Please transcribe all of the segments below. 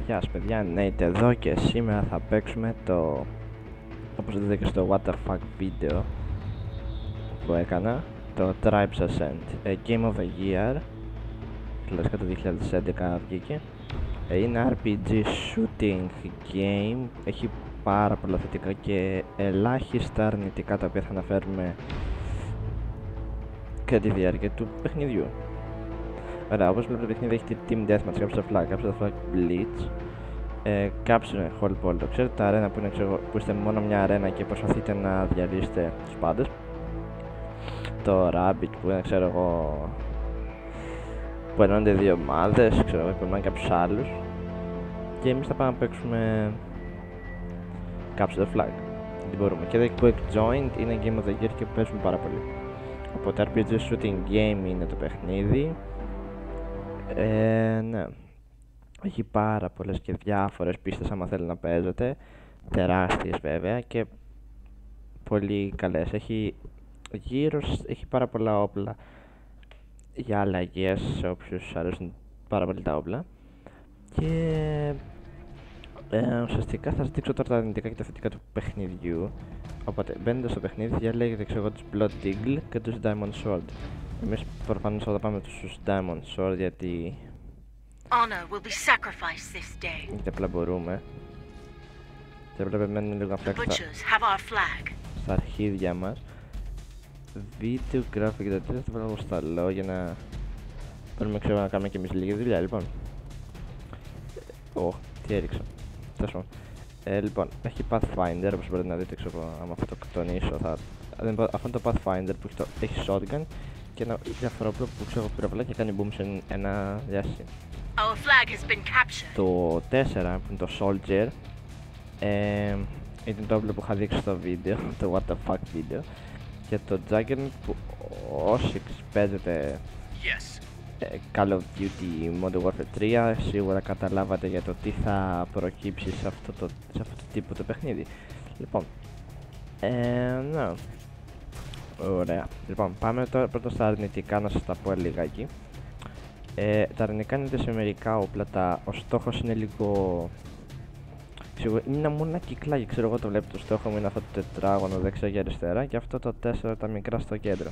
Γεια σας παιδιά, Nate εδώ και σήμερα θα παίξουμε το, όπως δείτε και στο What the Fuck βίντεο που έκανα, το Tribes Ascent, Game of the Year, κλασικά το 2011 βγήκε. Είναι RPG shooting game, έχει πάρα πολλά θετικά και ελάχιστα αρνητικά, τα οποία θα αναφέρουμε και τη διάρκεια του παιχνιδιού. Ωραία, όπως βλέπετε το παιχνίδι έχει τη Team Deathmatch, Capture the Flag, Capture the Flag Blitz, Capture Hold Ball, το ξέρετε, τα αρένα που, που είστε μόνο μια αρένα και προσπαθείτε να διαλύσετε τους πάντες. Το Rabbit που είναι, ξέρω εγώ, που ενώνται δύο ομάδες, ξέρω εγώ, που ενώνται κάποιους άλλους. Και εμείς θα πάμε να παίξουμε Capture the Flag, δεν μπορούμε. Και εδώ Quick Joint είναι Game of the Year και παίζουμε πάρα πολύ. Οπότε RPG Shooting Game είναι το παιχνίδι. Ναι. Έχει πάρα πολλές και διάφορες πίστες άμα θέλει να παίζετε. Τεράστιες βέβαια και πολύ καλές. Έχει πάρα πολλά όπλα για αλλαγές σε όποιους αρέσουν πάρα πολύ τα όπλα. Και ουσιαστικά θα σας δείξω τώρα τα αρνητικά και τα θετικά του παιχνιδιού. Οπότε μπαίνετε στο παιχνίδι, διαλέγετε εγώ τους Blood Eagle και τους Diamond Sword. Εμείς προφανώς θα πάμε τους Diamond Sword γιατί γιατί απλά μπορούμε. Και απλά μένουν λίγο απλά στα αρχίδια μας. Video graphic και τα τέτοια θα βάλω στα λόγια για να μπορούμε να κάνουμε και εμείς λίγη δουλειά. Λοιπόν, τι έριξα. Λοιπόν, έχει Pathfinder, όπως μπορείτε να δείτε, ξέρω, άμα θα το τονίσω, αυτό είναι το Pathfinder που έχει shotgun και ένα διαφορόπλο που ξέρω πυροβολά και κάνει boom σε ένα διάστημα. Το 4 που είναι το Soldier, είναι το όπλο που είχα δείξει στο βίντεο, το What the Fuck βίντεο. Και το Juggernaut που όσοι παίζετε Call of Duty Modern Warfare 3 σίγουρα καταλάβατε για το τι θα προκύψει σε αυτό το τύπο το παιχνίδι. Λοιπόν, ναι. Ωραία. Λοιπόν, πάμε τώρα πρώτα στα αρνητικά να σας τα πω λιγάκι. Τα αρνητικά είναι σε μερικά όπλα, ο στόχος είναι λίγο... είναι μόνο ένα κυκλάκι, ξέρω εγώ το βλέπω, το στόχο μου είναι αυτό το τετράγωνο δεξιά και αριστερά και αυτό το 4 τα μικρά στο κέντρο.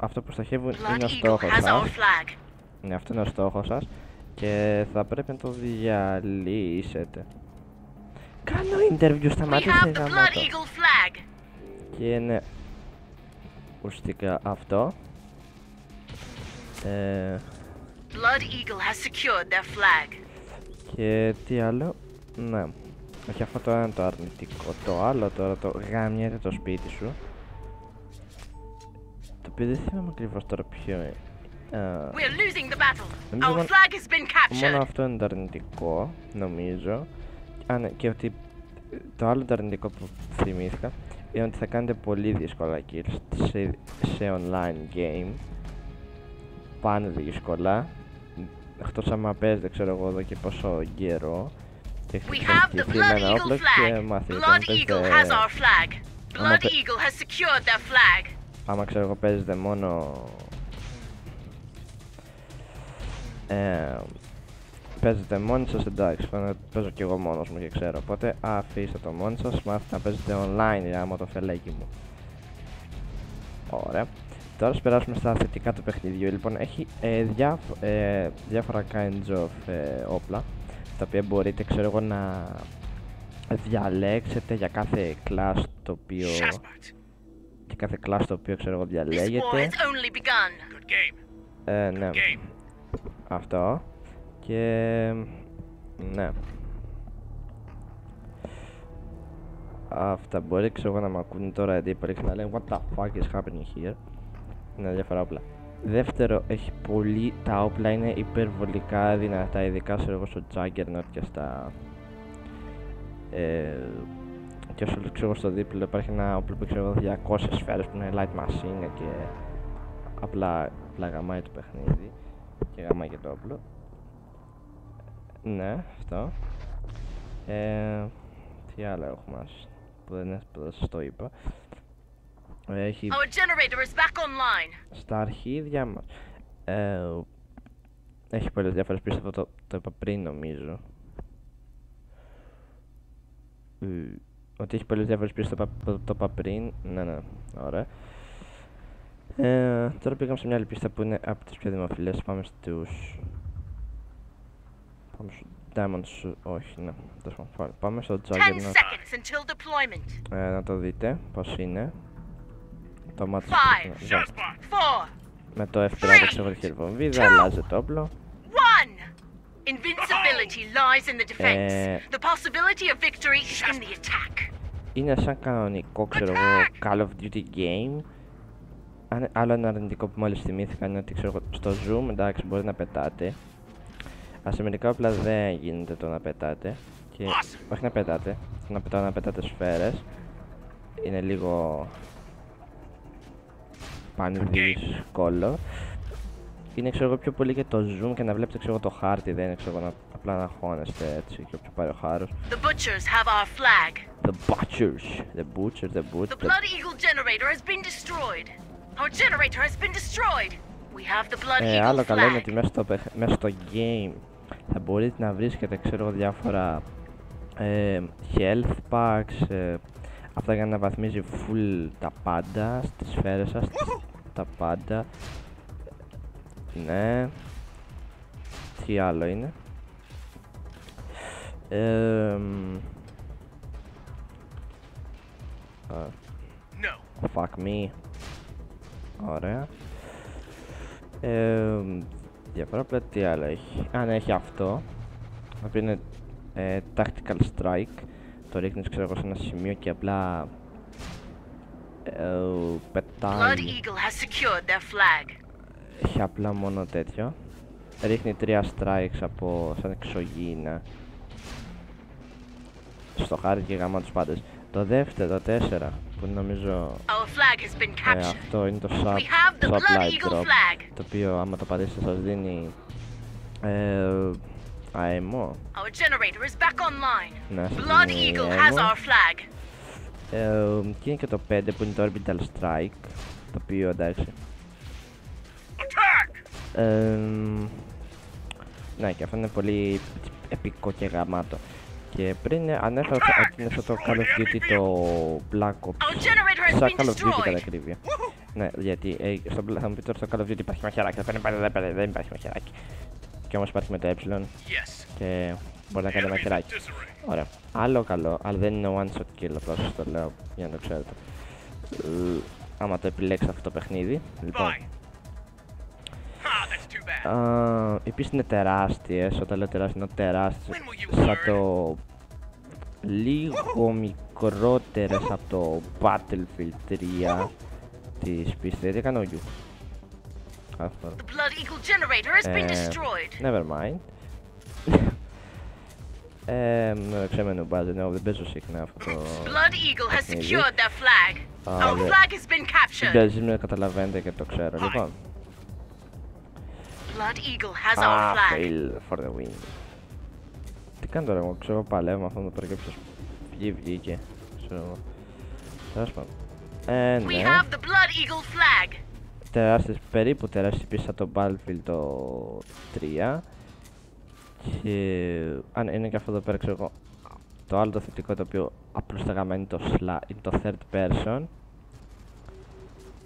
Αυτό που στοχεύουν είναι ο στόχος σας. Ναι, αυτό είναι ο στόχος σας και θα πρέπει να το διαλύσετε. Κάνω interview, σταμάτησε γαμώτο. Και είναι ουσιαστικά αυτό. Blood Eagle has secured their flag. Και τι άλλο, ναι, όχι, αυτό τώρα είναι το αρνητικό. Το άλλο τώρα, το γαμιέται το σπίτι σου, το οποίο δεν θυμάμαι ακριβώς τώρα ποιο είναι. Μόνο αυτό είναι το αρνητικό, νομίζω. Ναι, και ότι το άλλο το αρνητικό που θυμήθηκα είναι ότι θα κάνετε πολύ δύσκολα kills σε online game. Πάνε δύσκολα, εκτός άμα παίζετε, ξέρω εγώ, εδώ και πόσο καιρό και χρησιμοποιηθεί με ένα όπλο και μάθετε. Άμα ξέρω εγώ παίζετε μόνο παίζετε μόνοι σας, εντάξει, παίζω και εγώ μόνος μου και ξέρω, οπότε αφήστε το μόνοι σας, μάθετε να παίζετε online άμα το φελέκι μου. Ωραία. Τώρα ας περάσουμε στα θετικά του παιχνιδιού. Λοιπόν, έχει διάφορα kinds of όπλα, τα οποία μπορείτε, ξέρω εγώ, να διαλέξετε για κάθε class το οποίο... και κάθε class το οποίο, ξέρω εγώ, διαλέγετε. Ναι. Αυτό. Και... ναι. Αυτά μπορεί, ξέρω εγώ, να μ' ακούνε τώρα εντύπωση και να λένε what the fuck is happening here. Είναι διάφορα όπλα. Δεύτερο, έχει πολύ, τα όπλα είναι υπερβολικά δυνατά, ειδικά ξέρω στο Juggernaut και στα... και όσο ξέρω στο δίπλο υπάρχει ένα όπλο που ξέρω 200 σφαίρες που είναι light machine και απλά γαμάει το παιχνίδι και γαμάει και το όπλο. Ναι, αυτό. Τι άλλο έχουμε που δεν σας το είπα. Έχει στα αρχίδια μας. Έχει πολλές διάφορες πίστες, αυτό το είπα πριν νομίζω. Ότι έχει πολλές διάφορες πίστες, το είπα πριν. Ναι, ωραία. Τώρα πήγαμε σε μια άλλη πίστα που είναι από τις πιο δημοφιλές. Πάμε στους Diamonds, όχι, ναι. Πάμε στο Juggernaut. Να το δείτε πώς είναι. Το μάτι με το F5 ξέρω τη χερβομβίδα, αλλάζει το όπλο. Invincibility lies in the defense. The possibility of victory is in the attack. Είναι σαν κανονικό, ξέρω εγώ, Call of Duty game. Άλλο ένα αρνητικό που μόλις θυμήθηκα είναι ότι ξέρω στο zoom, εντάξει, μπορεί να πετάτε. Σε μερικά όπλα δεν γίνεται το να πετάτε. Και όχι να πετάτε, να πετάτε σφαίρες. Είναι λίγο πανδύσκολο. Είναι ξέρω εγώ πιο πολύ για το zoom και να βλέπετε ξέρω το χάρτη, δεν είναι ξέρω απλά να χώνεστε έτσι και όποιο πάρει ο χάρος. The butchers have our flag. The butchers. The Blood Eagle generator has been destroyed. Our generator has been destroyed. We have the Blood Eagle flag. Άλλο καλό είναι ότι μέσα στο game θα μπορείτε να βρίσκετε ξέρω διάφορα health packs, αυτά για να βαθμίζει full τα πάντα στις σφαίρες σας, τα πάντα. Ναι. Τι άλλο είναι? Fuck me. Ωραία. Διαφορά τι άλλο έχει? Ναι, έχει αυτό. Αυτό είναι tactical strike. Το ρίχνεις ξέρω εγώ σε ένα σημείο και απλά πετάει. Blood Eagle has secured their flag. Έχει απλά μόνο τέτοιο. Ρίχνει 3 strikes από σαν εξωγήινα στο χάρτη και γαμά τους πάντες. Το δεύτερο, το 4, που νομίζω αυτό είναι το supply drop, το οποίο άμα το πατήσετε σας δίνει αεμό. Ναι, σας δίνει αεμό. Και είναι και το 5 που είναι το orbital strike, το οποίο εντάξει. Ναι, και αυτό είναι πολύ επικό και γαμάτο. Και πριν ανέφερα ότι είναι αυτό το Call of Duty το Black Ops, σαν Call of Duty κατά ακρίβεια. Ναι, γιατί θα μου πει τώρα στο Call of Duty υπάρχει μαχαιράκι, δεν υπάρχει μαχαιράκι. Και όμως υπάρχει με το E και μπορεί να κάνει μαχαιράκι. Ωραία. Άλλο καλό, αλλά δεν είναι one shot kill, απλώς σας το λέω για να το ξέρετε. Άμα το επιλέξετε αυτό το παιχνίδι, λοιπόν. Οι πίστες είναι τεράστιες, όταν λέω τεράστιες είναι τεράστιες, σαν το λίγο μικρότερες από το Battlefield 3 τις πίστες, γιατί έκανε ο Γιου. Αυτό. Never mind. Ξέρουμε νουμπάζε, δεν παίζω συχνά αυτό το παιχνίδι. Δεν παίζεις με καταλαβαίνετε και το ξέρω, λοιπόν. Blood Eagle has our flag. Fail for the win. Τι κάνει τώρα, εγώ ξέρω παλεύω με αυτόν το τώρα και ποιος βγήκε. Ξέρω. Τέλος πάντων. We have the Blood Eagle flag. Τεράστιες, περίπου τεράστιες πίσω από το Battlefield το 3. Και αν είναι και αυτό εδώ πέρα ξέρω εγώ. Το άλλο το θετικό το οποίο απλώς τα γάμα είναι το third person.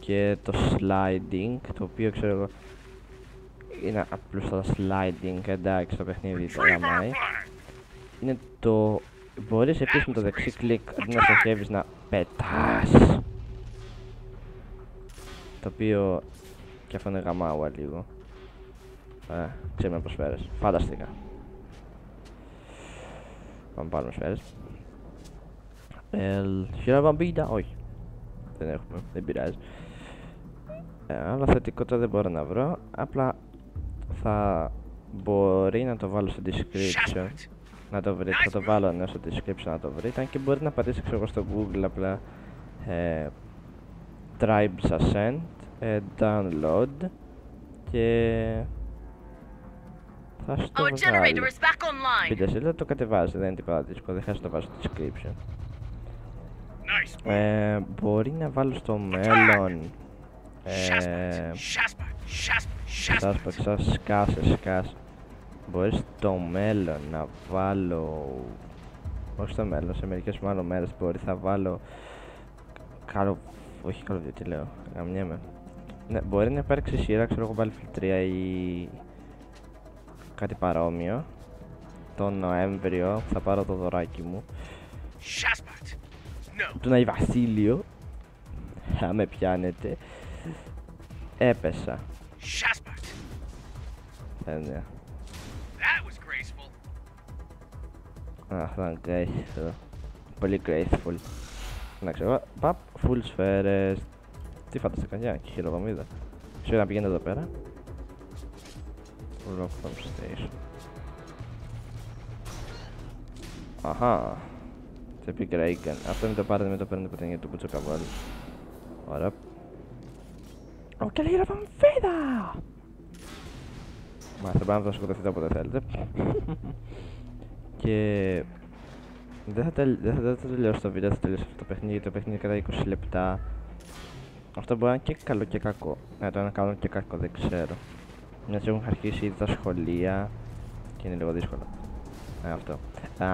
Και το sliding, το οποίο ξέρω εγώ είναι απλώς το sliding, εντάξει, το παιχνίδι το γαμάει. Είναι το... μπορείς επίσης με το δεξί κλικ αντί να στοχεύεις να πετάς. Το οποίο και αυτό είναι γαμάουα λίγο. Ξέρουμε πως σφαίρες, φανταστικά. Πάμε πάρουμε σφαίρες. Χειροβαμπίδα, όχι. Δεν έχουμε, δεν πειράζει. Αλλά θετικό το δεν μπορώ να βρω, απλά θα μπορεί να το βάλω στο description, να το βρείτε, θα το βάλω ναι, στο description να το βρείτε, αν και μπορείτε να πατήσετε ξέρω στο Google απλά Tribes Ascent, download και θα στο βγάλει. Πείτε σε το κατεβάζετε, δεν είναι τίποτα δύσκολο, δεν χρειάζεται να το βάζω στο description. Μπορεί να βάλω στο μέλλον σκάσε. Μπορείς στο μέλλον να βάλω όχι στο μέλλον, σε μερικές μάλλον μέρες μπορεί θα βάλω όχι Call of Duty λέω, γαμιέμαι. Ναι, μπορεί να υπάρξει σειρά, ξέρω εγώ, Battlefield 3 ή κάτι παρόμοιο τον Νοέμβριο, θα πάρω το δωράκι μου του Ναϊ Βασίλειο. Θα με πιάνετε. Έπεσα. Ναι. Αχ, ήταν graceful. Πολύ graceful. Εντάξει, εγώ παπ, full σφαίρες. Τι φανταστικά, για και χειροβομίδα. Ξέρω να πηγαίνετε εδώ πέρα. Lock from station. Αχα. Σε πει Reagan. Αυτό μην το πάρετε, μην το παίρνετε ποτέ γιατί το πούτσο καβάλι. Ωραία. Ω, και λέγε να πάμε φίδα! Μα θα πάμε να σκοτωθείτε όποτε θέλετε. Και δεν θα τελειώσω το βίντεο, θα τελειώσω αυτό το παιχνίδι. Το παιχνίδι κατά 20 λεπτά. Αυτό μπορεί να είναι και καλό και κακό. Ναι, το είναι καλό και κακό, δεν ξέρω. Μιας έχουν αρχίσει ήδη τα σχολεία και είναι λίγο δύσκολο. Αυτό.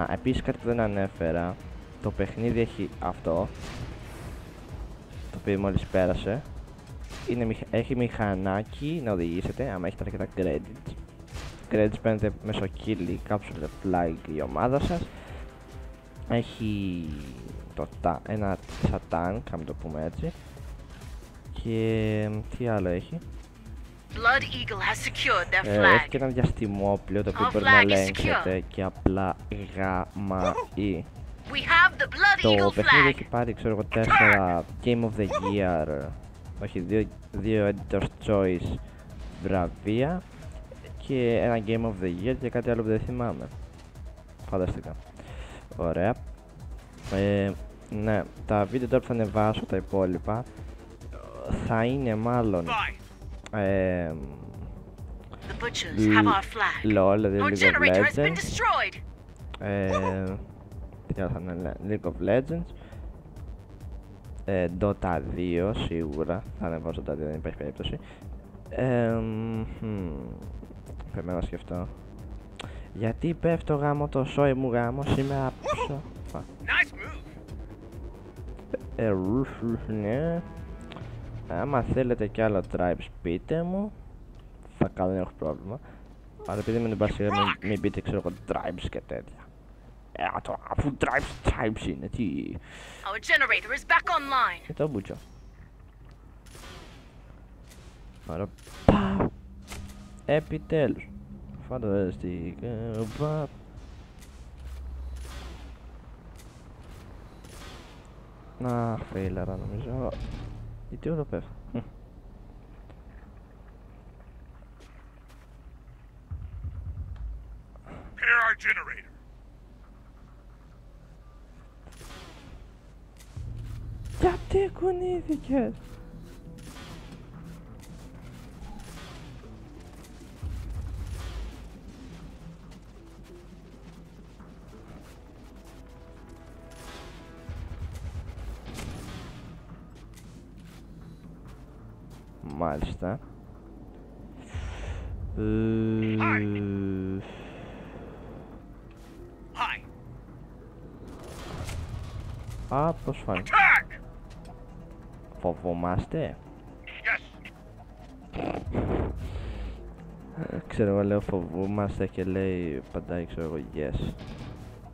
Επίσης κάτι που δεν ανέφερα, το παιχνίδι έχει αυτό, το οποίο μόλις πέρασε. Έχει μηχανάκι να οδηγήσετε, άμα έχετε αρκετά credits. Credits παίρνετε μέσω kill, capture flag η ομάδα σας. Έχει ένα σαν tank, να το πούμε έτσι. Και τι άλλο έχει? Blood Eagle has secured their flag. Έχει και ένα διαστημόπλαιο το οποίο μπορεί να ελέγχετε και απλά γαμαεί. Το παιχνίδι έχει πάρει, ξέρω εγώ, 4 Game of the Year, όχι, 2 Editor's Choice βραβεία και ένα Game of the Year και κάτι άλλο που δεν θυμάμαι. Φανταστικά. Ωραία. Ναι, τα βίντεο τώρα που θα ανεβάσω, τα υπόλοιπα, θα είναι μάλλον LOL, δηλαδή League of Legends. Τι άλλο θα είναι, League of Legends. Dota 2 σίγουρα, θα ανεβάσω Dota 2, δεν υπάρχει περίπτωση. Πρέπει να σκεφτώ. Γιατί πέφτω γάμο το σόι μου γάμο σήμερα πίσω. Ναι. Άμα θέλετε κι άλλο tribes πείτε μου. Θα κάνω, δεν έχω πρόβλημα. Αλλά επειδή με την πάση μην πείτε, ξέρω εγώ, tribes και τέτοια. Αφού tribes είναι, τι... Our generator is back online. Και το μπούτσο. Άρα, επιτέλους. Φανταστικά, να, φέιλαρα νομίζω. Γιατί όλο πέφτει. Generator. Γιατί κουνήθηκες? Μάλιστα. Α, πώς φάνηκε? Φοβόμαστε? Ξέρω εγώ, λέω φοβόμαστε και λέει παντάει, ξέρω εγώ, yes.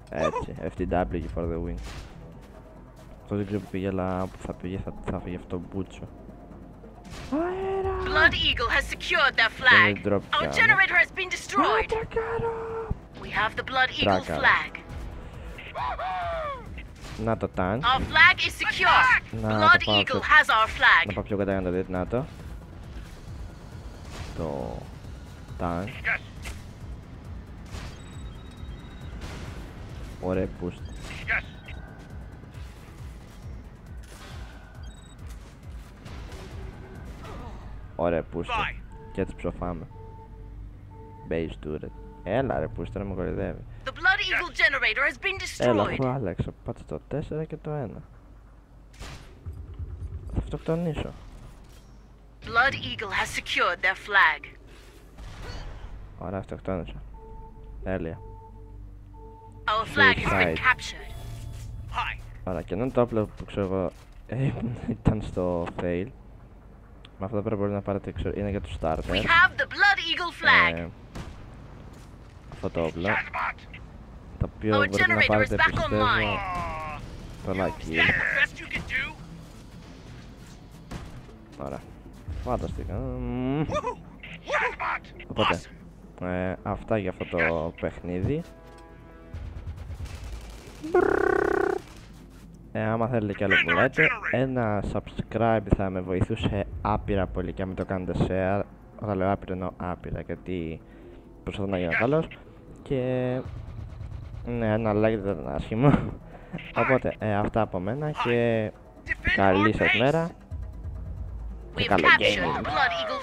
Έτσι, FTW for the win. Αυτό δεν ξέρω που πήγε, αλλά που θα πήγε θα φύγει αυτό μπούτσο. Αέρα! Blood Eagle has secured their flag. Our generator has been destroyed. We have the Blood Eagle flag. Να το tank. Our flag is secure. Blood Eagle has our flag. Να πάω πιο κοντά για να το δείτε, να το. Το tank. Ωραία boost. Ωραία boost. Και έτσι ψοφάμε. Base turret. Έλα ρε booster, να με κορυδεύει. The Blood Eagle generator has been destroyed. Έλα, αφού άλλαξα. Πάτσε το 4 και το 1. Θα αυτοκτονήσω. Blood Eagle has secured their flag. Ωραία, αυτοκτόνησα. Τέλεια. Our flag has been captured. Άρα και ενώ το όπλο που ξέρω εγώ ήταν στο fail, με αυτό πρέπει να πάρετε, ξέρω, είναι για τους starters. We have the Blood Eagle flag. Αυτό το όπλο, το οποίο μπορείτε να πάρετε, πιστεύω, το Lucky. Ωραία, φανταστικά. Οπότε, αυτά για αυτό το παιχνίδι. Άμα θέλετε κι άλλο που λέτε, ένα subscribe θα με βοηθούσε άπειρα πολύ και αν μην το κάνετε share. Όταν λέω άπειρα εννοώ άπειρα, γιατί προσπαθώ να γίνω καλός. Και ναι, ένα like δεν ήταν άσχημο. Οπότε αυτά από μένα και καλή σας μέρα και καλό gaming.